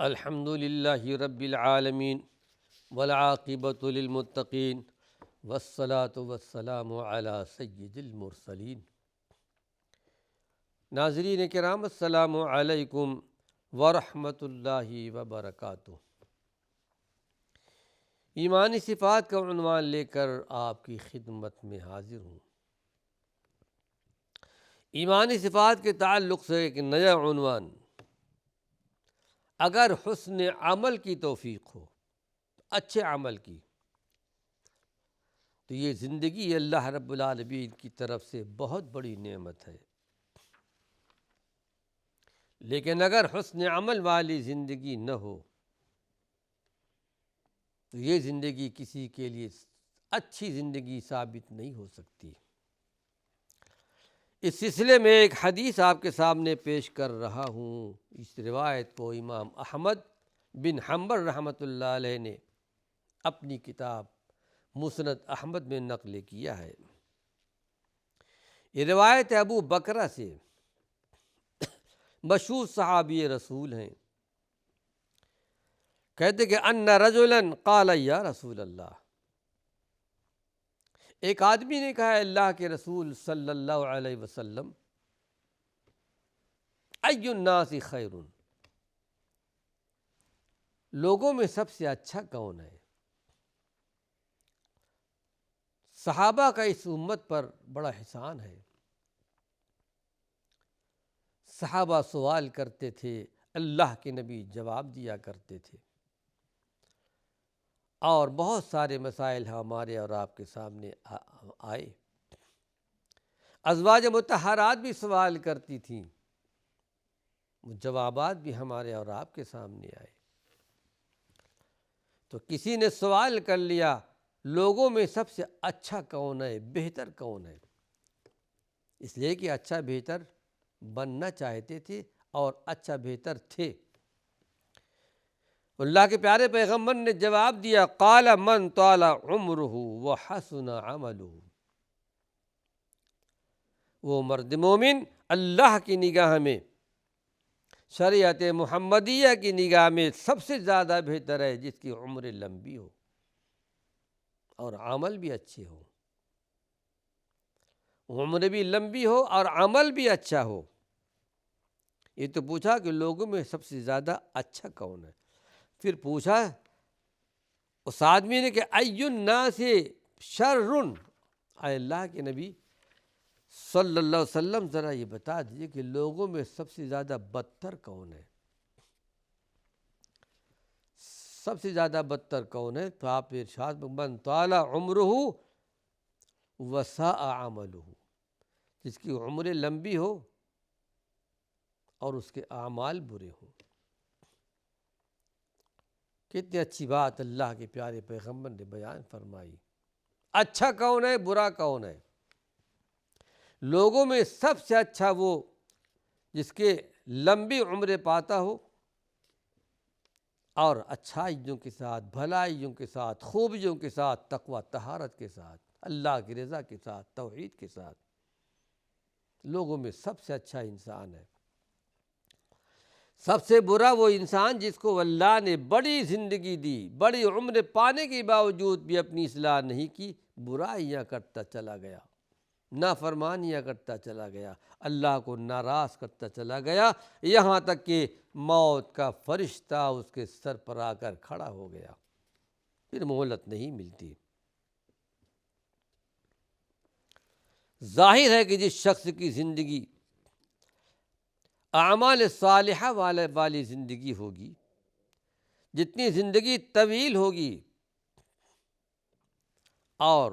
الحمد للہ رب العالمین والعاقبۃ للمتقین والصلاة والسلام علی سید المرسلین۔ ناظرین کرام، السلام علیکم ورحمۃ اللہ وبرکاتہ۔ ایمانی صفات کا عنوان لے کر آپ کی خدمت میں حاضر ہوں۔ ایمانی صفات کے تعلق سے ایک نیا عنوان، اگر حسن عمل کی توفیق ہو، اچھے عمل کی، تو یہ زندگی اللہ رب العالمین کی طرف سے بہت بڑی نعمت ہے۔ لیکن اگر حسن عمل والی زندگی نہ ہو تو یہ زندگی کسی کے لیے اچھی زندگی ثابت نہیں ہو سکتی۔ اس سلسلے میں ایک حدیث آپ کے سامنے پیش کر رہا ہوں۔ اس روایت کو امام احمد بن حنبل رحمۃ اللہ علیہ نے اپنی کتاب مسند احمد میں نقل کیا ہے۔ یہ روایت ابو بکرہ سے، مشہور صحابی رسول ہیں۔ کہتے کہ ان رجلا قال یا رسول اللہ، ایک آدمی نے کہا اللہ کے رسول صلی اللہ علیہ وسلم، ای الناس خیر، لوگوں میں سب سے اچھا کون ہے؟ صحابہ کا اس امت پر بڑا احسان ہے۔ صحابہ سوال کرتے تھے، اللہ کے نبی جواب دیا کرتے تھے، اور بہت سارے مسائل ہمارے اور آپ کے سامنے آئے۔ ازواج مطہرات بھی سوال کرتی تھیں، جوابات بھی ہمارے اور آپ کے سامنے آئے۔ تو کسی نے سوال کر لیا، لوگوں میں سب سے اچھا کون ہے، بہتر کون ہے؟ اس لیے کہ اچھا بہتر بننا چاہتے تھے اور اچھا بہتر تھے۔ اللہ کے پیارے پیغمبر نے جواب دیا، قال من طال عمرہ وحسن عملہ، وہ مرد مومن اللہ کی نگاہ میں، شریعت محمدیہ کی نگاہ میں سب سے زیادہ بہتر ہے جس کی عمر لمبی ہو اور عمل بھی اچھے ہو۔ عمر بھی لمبی ہو اور عمل بھی اچھا ہو۔ یہ تو پوچھا کہ لوگوں میں سب سے زیادہ اچھا کون ہے، پھر پوچھا اس آدمی نے کہ ای الناس شر، اے اللہ کے نبی صلی اللہ علیہ وسلم ذرا یہ بتا دیجئے کہ لوگوں میں سب سے زیادہ بدتر کون ہے، سب سے زیادہ بدتر کون ہے؟ تو آپ ارشاد من طال عمرہ وساء عملہ، جس کی عمر لمبی ہو اور اس کے اعمال برے ہوں۔ کتنی اچھی بات اللہ کے پیارے پیغمبر نے بیان فرمائی۔ اچھا کون ہے، برا کون ہے؟ لوگوں میں سب سے اچھا وہ جس کے لمبی عمر پاتا ہو اور اچھائیوں کے ساتھ، بھلائیوں کے ساتھ، خوبیوں کے ساتھ، تقوی طہارت کے ساتھ، اللہ کی رضا کے ساتھ، توحید کے ساتھ، لوگوں میں سب سے اچھا انسان ہے۔ سب سے برا وہ انسان جس کو اللہ نے بڑی زندگی دی، بڑی عمر پانے کے باوجود بھی اپنی اصلاح نہیں کی، برائیاں کرتا چلا گیا، نافرمانیاں کرتا چلا گیا، اللہ کو ناراض کرتا چلا گیا، یہاں تک کہ موت کا فرشتہ اس کے سر پر آ کر کھڑا ہو گیا، پھر مہلت نہیں ملتی۔ ظاہر ہے کہ جس شخص کی زندگی اعمال صالحہ والی زندگی ہوگی، جتنی زندگی طویل ہوگی اور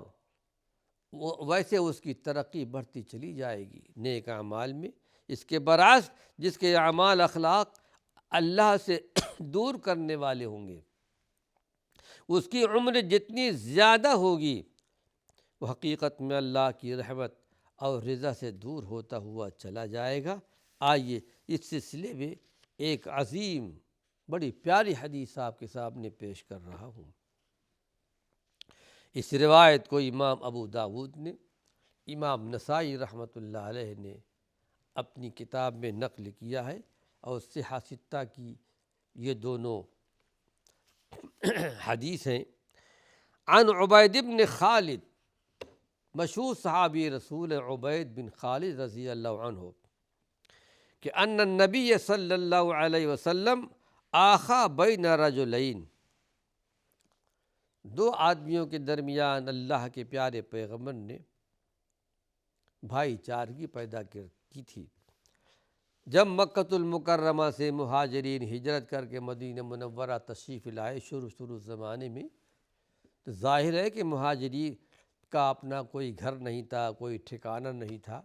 ویسے اس کی ترقی بڑھتی چلی جائے گی نیک اعمال میں۔ اس کے برعکس جس کے اعمال اخلاق اللہ سے دور کرنے والے ہوں گے، اس کی عمر جتنی زیادہ ہوگی، وہ حقیقت میں اللہ کی رحمت اور رضا سے دور ہوتا ہوا چلا جائے گا۔ آئیے اس سلسلے میں ایک عظیم بڑی پیاری حدیث آپ کے سامنے پیش کر رہا ہوں۔ اس روایت کو امام ابو داود نے، امام نسائی رحمۃ اللہ علیہ نے اپنی کتاب میں نقل کیا ہے، اور صحیح ستہ کی یہ دونوں حدیث ہیں۔ عن عبید بن خالد، مشہور صحابی رسول عبید بن خالد رضی اللہ عنہ، کہ ان النبی صلی اللہ علیہ وسلم آخا بین رجلین، دو آدمیوں کے درمیان اللہ کے پیارے پیغمبر نے بھائی چارگی پیدا کی تھی۔ جب مکۃ المکرمہ سے مہاجرین ہجرت کر کے مدینہ منورہ تشریف لائے شروع زمانے میں، تو ظاہر ہے کہ مہاجرین کا اپنا کوئی گھر نہیں تھا، کوئی ٹھکانہ نہیں تھا۔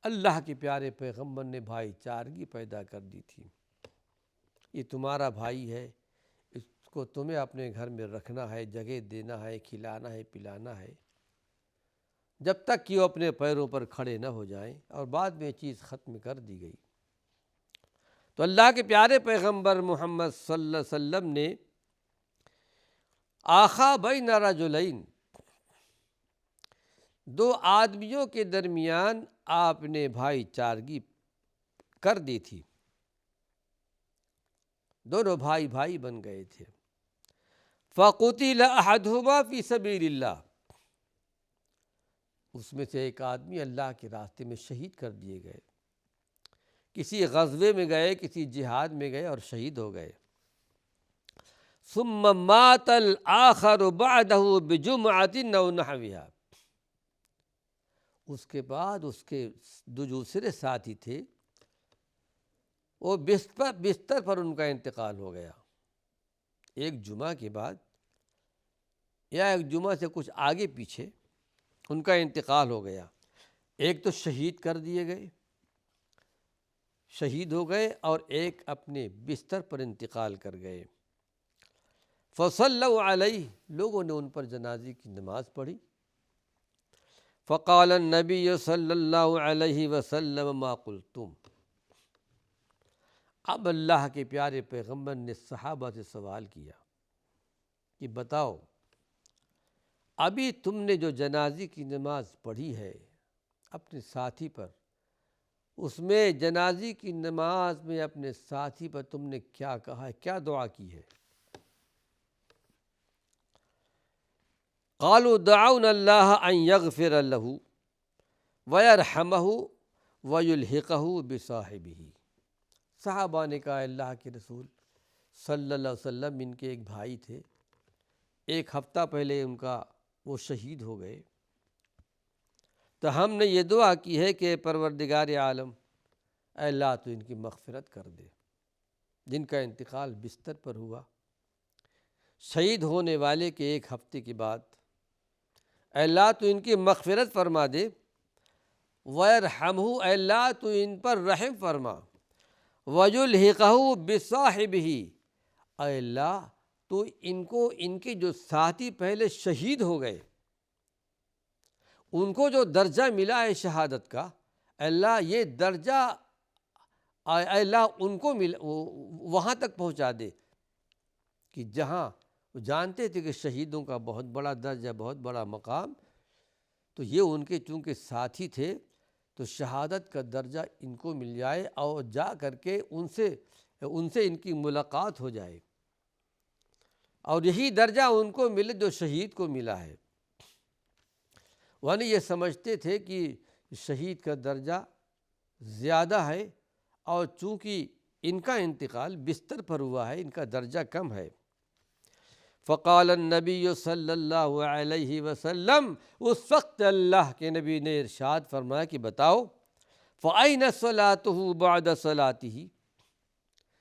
اللہ کے پیارے پیغمبر نے بھائی چارگی پیدا کر دی تھی، یہ تمہارا بھائی ہے، اس کو تمہیں اپنے گھر میں رکھنا ہے، جگہ دینا ہے، کھلانا ہے، پلانا ہے، جب تک کہ وہ اپنے پیروں پر کھڑے نہ ہو جائیں، اور بعد میں یہ چیز ختم کر دی گئی۔ تو اللہ کے پیارے پیغمبر محمد صلی اللہ علیہ وسلم نے آخا بین رجلین، دو آدمیوں کے درمیان آپ نے بھائی چارگی کر دی تھی، دونوں بھائی بھائی بن گئے تھے۔ فقتل احدہما فی سبیل اللہ، اس میں سے ایک آدمی اللہ کے راستے میں شہید کر دیے گئے، کسی غزوے میں گئے، کسی جہاد میں گئے اور شہید ہو گئے۔ ثم مات الآخر بعدہ بجمعۃ او نحوہا، اس کے بعد اس کے دو دوسرے ساتھی تھے، وہ بستر پر ان کا انتقال ہو گیا، ایک جمعہ کے بعد یا ایک جمعہ سے کچھ آگے پیچھے ان کا انتقال ہو گیا۔ ایک تو شہید کر دیے گئے، شہید ہو گئے، اور ایک اپنے بستر پر انتقال کر گئے۔ فصلوا علیہ، لوگوں نے ان پر جنازے کی نماز پڑھی۔ فقال النبی صلی اللہ علیہ وسلم ما قلتم، اب اللہ کے پیارے پیغمبر نے صحابہ سے سوال کیا کہ بتاؤ، ابھی تم نے جو جنازے کی نماز پڑھی ہے اپنے ساتھی پر، اس میں جنازے کی نماز میں اپنے ساتھی پر تم نے کیا کہا ہے، کیا دعا کی ہے؟ قالوا دعونا اللہ ان یغفر لہ ویرحمہ ویلحقہ بصاحبہ، صحابہ نے کہا اللہ کے رسول صلی اللہ علیہ وسلم، ان کے ایک بھائی تھے، ایک ہفتہ پہلے ان کا وہ شہید ہو گئے، تو ہم نے یہ دعا کی ہے کہ پروردگار عالم، اے اللہ تو ان کی مغفرت کر دے، جن کا انتقال بستر پر ہوا، شہید ہونے والے کے ایک ہفتے کے بعد، اے اللہ تو ان کی مغفرت فرما دے، وَيَرْحَمْهُ، اے اللہ تو ان پر رحم فرما، وَيُلْحِقَهُ بِصَاحِبِهِ، اے اللہ تو ان کے جو ساتھی پہلے شہید ہو گئے، ان کو جو درجہ ملا ہے شہادت کا، اے اللہ یہ درجہ، اے اللہ ان کو وہاں تک پہنچا دے کہ جہاں وہ جانتے تھے کہ شہیدوں کا بہت بڑا درجہ، بہت بڑا مقام، تو یہ ان کے چونکہ ساتھی تھے تو شہادت کا درجہ ان کو مل جائے، اور جا کر کے ان سے ان کی ملاقات ہو جائے، اور یہی درجہ ان کو ملے جو شہید کو ملا ہے۔ یعنی یہ سمجھتے تھے کہ شہید کا درجہ زیادہ ہے، اور چونکہ ان کا انتقال بستر پر ہوا ہے، ان کا درجہ کم ہے۔ فقال النبی صلی اللہ علیہ وسلم، اس وقت اللہ کے نبی نے ارشاد فرمایا کہ بتاؤ، فَأَيْنَ صَلَاتُهُ بَعْدَ صَلَاتِهِ،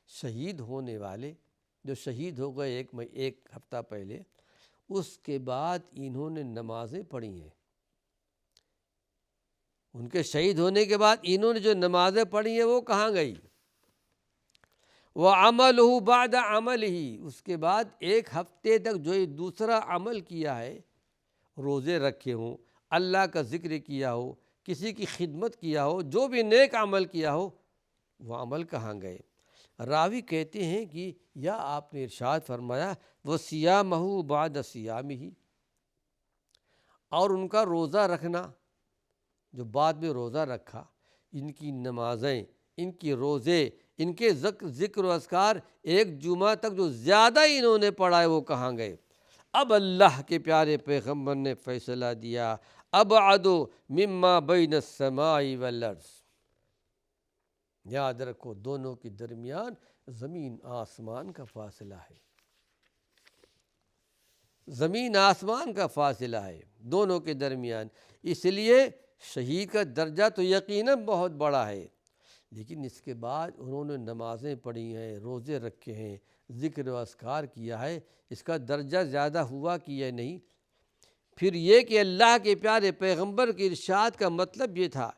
شہید ہونے والے جو شہید ہو گئے ایک ہفتہ پہلے، اس کے بعد انہوں نے نمازیں پڑھی ہیں، ان کے شہید ہونے کے بعد انہوں نے جو نمازیں پڑھی ہیں وہ کہاں گئی؟ وَعَمَلُهُ بَعْدَ عَمَلِهِ، اس کے بعد ایک ہفتے تک جو دوسرا عمل کیا ہے، روزے رکھے ہوں، اللہ کا ذکر کیا ہو، کسی کی خدمت کیا ہو، جو بھی نیک عمل کیا ہو، وہ عمل کہاں گئے؟ راوی کہتے ہیں کہ یا آپ نے ارشاد فرمایا وَصِيَامَهُ بَعْدَ صِيَامِهِ، اور ان کا روزہ رکھنا، جو بعد میں روزہ رکھا، ان کی نمازیں، ان کی روزے، ان کے ذکر و اذکار ایک جمعہ تک جو زیادہ انہوں نے پڑھا ہے وہ کہاں گئے؟ اب اللہ کے پیارے پیغمبر نے فیصلہ دیا، ابعد مما بین السماء والارض، یاد رکھو دونوں کے درمیان زمین آسمان کا فاصلہ ہے، زمین آسمان کا فاصلہ ہے دونوں کے درمیان۔ اس لیے شہید کا درجہ تو یقیناً بہت بڑا ہے، لیکن اس کے بعد انہوں نے نمازیں پڑھی ہیں، روزے رکھے ہیں، ذکر و اذکار کیا ہے، اس کا درجہ زیادہ ہوا کہ یہ نہیں؟ پھر یہ کہ اللہ کے پیارے پیغمبر کے ارشاد کا مطلب یہ تھا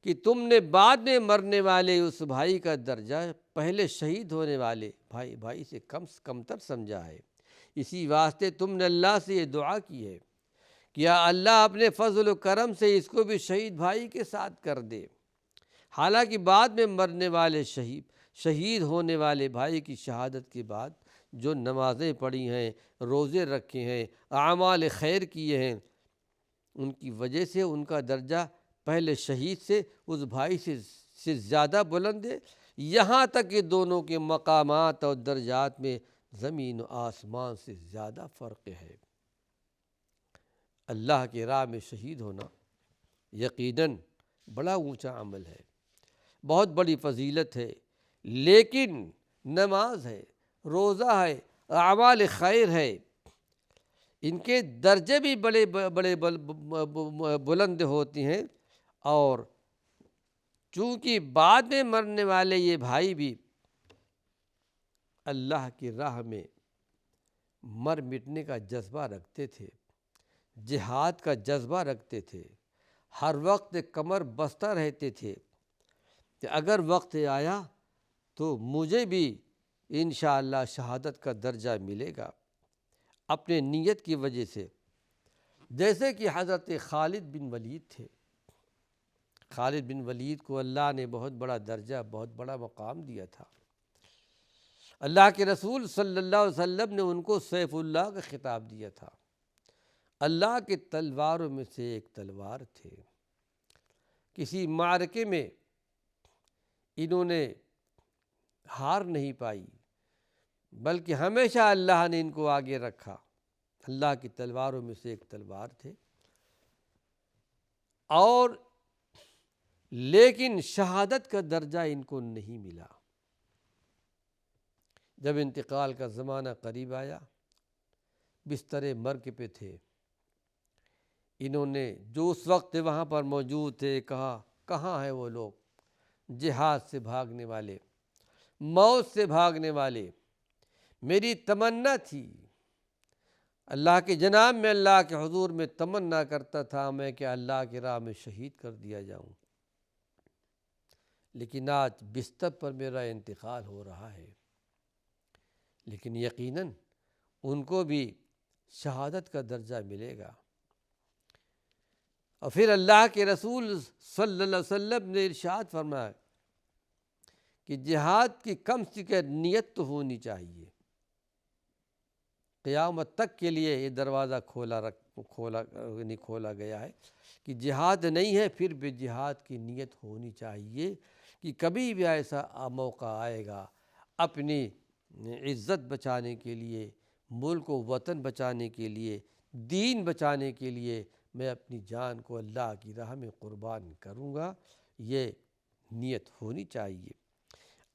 کہ تم نے بعد میں مرنے والے اس بھائی کا درجہ پہلے شہید ہونے والے بھائی سے کمتر سمجھا ہے، اسی واسطے تم نے اللہ سے یہ دعا کی ہے کہ یا اللہ اپنے فضل و کرم سے اس کو بھی شہید بھائی کے ساتھ کر دے۔ حالانکہ بعد میں مرنے والے شہید ہونے والے بھائی کی شہادت کے بعد جو نمازیں پڑھی ہیں، روزے رکھے ہیں، اعمال خیر کیے ہیں، ان کی وجہ سے ان کا درجہ پہلے شہید سے اس بھائی سے زیادہ بلند ہے، یہاں تک کہ دونوں کے مقامات اور درجات میں زمین و آسمان سے زیادہ فرق ہے۔ اللہ کی راہ میں شہید ہونا یقیناً بڑا اونچا عمل ہے، بہت بڑی فضیلت ہے، لیکن نماز ہے، روزہ ہے، اعمال خیر ہے، ان کے درجے بھی بڑے بلند ہوتے ہیں، اور چونکہ بعد میں مرنے والے یہ بھائی بھی اللہ کی راہ میں مر مٹنے کا جذبہ رکھتے تھے، جہاد کا جذبہ رکھتے تھے، ہر وقت کمر بستہ رہتے تھے کہ اگر وقت آیا تو مجھے بھی انشاءاللہ شہادت کا درجہ ملے گا، اپنے نیت کی وجہ سے۔ جیسے کہ حضرت خالد بن ولید تھے، خالد بن ولید کو اللہ نے بہت بڑا درجہ، بہت بڑا مقام دیا تھا۔ اللہ کے رسول صلی اللہ علیہ وسلم نے ان کو سیف اللہ کا خطاب دیا تھا، اللہ کے تلواروں میں سے ایک تلوار تھے۔ کسی معرکے میں انہوں نے ہار نہیں پائی، بلکہ ہمیشہ اللہ نے ان کو آگے رکھا، اللہ کی تلواروں میں سے ایک تلوار تھے، اور لیکن شہادت کا درجہ ان کو نہیں ملا۔ جب انتقال کا زمانہ قریب آیا، بستر مرگ پہ تھے، انہوں نے جو اس وقت وہاں پر موجود تھے کہا، کہاں ہیں وہ لوگ جہاد سے بھاگنے والے، موت سے بھاگنے والے؟ میری تمنا تھی اللہ کے جناب میں، اللہ کے حضور میں تمنا کرتا تھا میں کہ اللہ کی راہ میں شہید کر دیا جاؤں، لیکن آج بستر پر میرا انتقال ہو رہا ہے۔ لیکن یقیناً ان کو بھی شہادت کا درجہ ملے گا۔ اور پھر اللہ کے رسول صلی اللہ علیہ وسلم نے ارشاد فرمایا کہ جہاد کی کم سے کم نیت تو ہونی چاہیے۔ قیامت تک کے لیے یہ دروازہ کھولا گیا ہے کہ جہاد نہیں ہے، پھر بھی جہاد کی نیت ہونی چاہیے کہ کبھی بھی ایسا موقع آئے گا، اپنی عزت بچانے کے لیے، ملک و وطن بچانے کے لیے، دین بچانے کے لیے میں اپنی جان کو اللہ کی راہ میں قربان کروں گا، یہ نیت ہونی چاہیے۔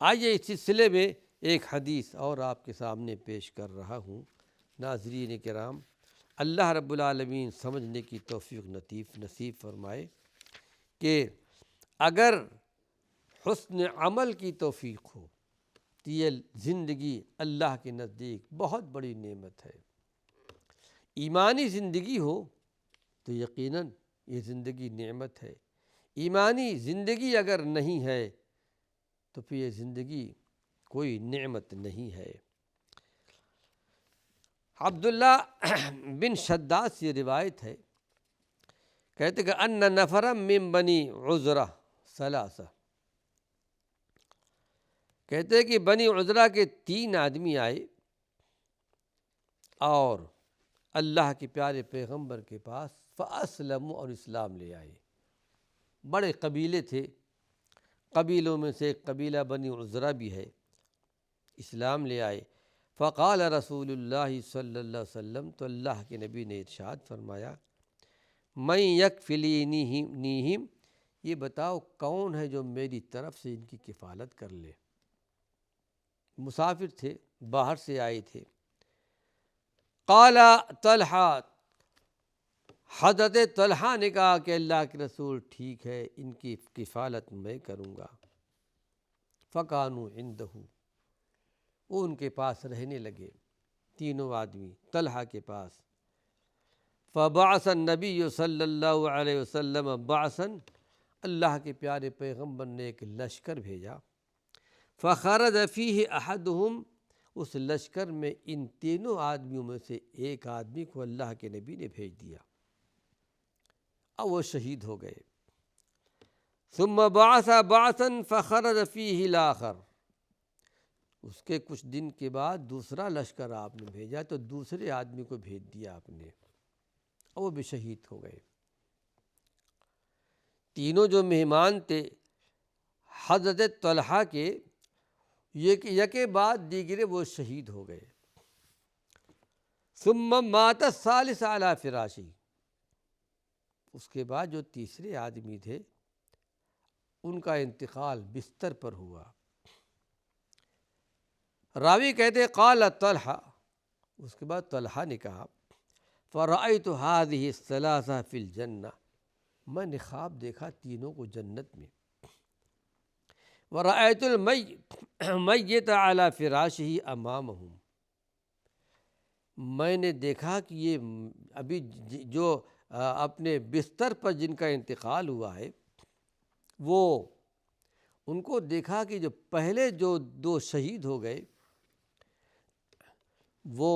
آئیے اس سلسلے میں ایک حدیث اور آپ کے سامنے پیش کر رہا ہوں۔ ناظرین کرام، اللہ رب العالمین سمجھنے کی توفیق نصیب فرمائے کہ اگر حسن عمل کی توفیق ہو تو یہ زندگی اللہ کے نزدیک بہت بڑی نعمت ہے۔ ایمانی زندگی ہو تو یقیناً یہ زندگی نعمت ہے، ایمانی زندگی اگر نہیں ہے تو پھر یہ زندگی کوئی نعمت نہیں ہے۔ عبداللہ بن شداد سے روایت ہے، کہتے کہ ان نفرا من بنی عذرہ ثلاثہ، کہتے کہ بنی عذرہ کے 3 آدمی آئے اور اللہ کے پیارے پیغمبر کے پاس فاسلموا، اور اسلام لے آئے۔ بڑے قبیلے تھے، قبیلوں میں سے ایک قبیلہ بنی عذرہ بھی ہے، اسلام لے آئے۔ فقال رسول اللہ صلی اللہ علیہ وسلم، تو اللہ کے نبی نے ارشاد فرمایا، من یکفلینیہم، یہ بتاؤ کون ہے جو میری طرف سے ان کی کفالت کر لے۔ مسافر تھے، باہر سے آئے تھے۔ قال طلحہ، حضرت طلحہ نے کہا کہ اللہ کے رسول ٹھیک ہے، ان کی کفالت میں کروں گا۔ فکانوا عندہ، وہ ان کے پاس رہنے لگے، تینوں آدمی طلحہ کے پاس۔ فبعث النبی صلی اللہ علیہ وسلم بعثا، اللہ کے پیارے پیغمبر نے ایک لشکر بھیجا۔ فخرج فیہ احدہم، اس لشکر میں ان تینوں آدمیوں میں سے ایک آدمی کو اللہ کے نبی نے بھیج دیا، اب وہ شہید ہو گئے۔ ثم بعث بعثا فخرج فیہ الاخر، اس کے کچھ دن کے بعد دوسرا لشکر آپ نے بھیجا تو دوسرے آدمی کو بھیج دیا آپ نے، اور وہ بھی شہید ہو گئے۔ تینوں جو مہمان تھے حضرت طلحہ کے، یکے بعد دیگرے وہ شہید ہو گئے۔ ثم مات الثالث علی فراشی، اس کے بعد جو تیسرے آدمی تھے ان کا انتقال بستر پر ہوا۔ راوی کہتے قال طلحہ، اس کے بعد طلحہ نے کہا، فرأیت هذه الثلاثة فی الجنہ، میں نے خواب دیکھا تینوں کو جنت میں۔ ورأیت المیت علی فراشہ امامہم، میں نے دیکھا کہ یہ ابھی جو اپنے بستر پر جن کا انتقال ہوا ہے، وہ ان کو دیکھا کہ جو پہلے جو دو شہید ہو گئے وہ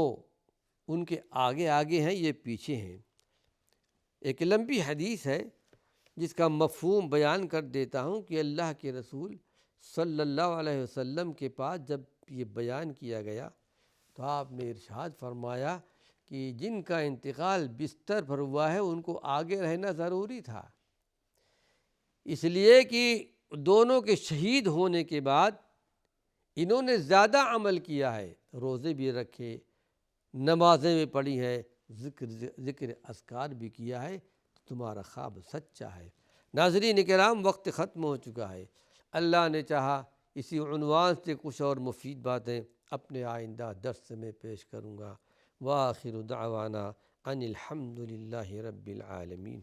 ان کے آگے آگے ہیں، یہ پیچھے ہیں۔ ایک لمبی حدیث ہے جس کا مفہوم بیان کر دیتا ہوں کہ اللہ کے رسول صلی اللہ علیہ وسلم کے پاس جب یہ بیان کیا گیا تو آپ نے ارشاد فرمایا کہ جن کا انتقال بستر پر ہوا ہے ان کو آگے رہنا ضروری تھا، اس لیے کہ دونوں کے شہید ہونے کے بعد انہوں نے زیادہ عمل کیا ہے، روزے بھی رکھے، نمازیں بھی پڑھی ہیں، ذکر اذکار بھی کیا ہے، تو تمہارا خواب سچا ہے۔ ناظرین کرام، وقت ختم ہو چکا ہے، اللہ نے چاہا اسی عنوان سے کچھ اور مفید باتیں اپنے آئندہ درس میں پیش کروں گا۔ وآخر دعوانا ان الحمد للہ رب العالمین۔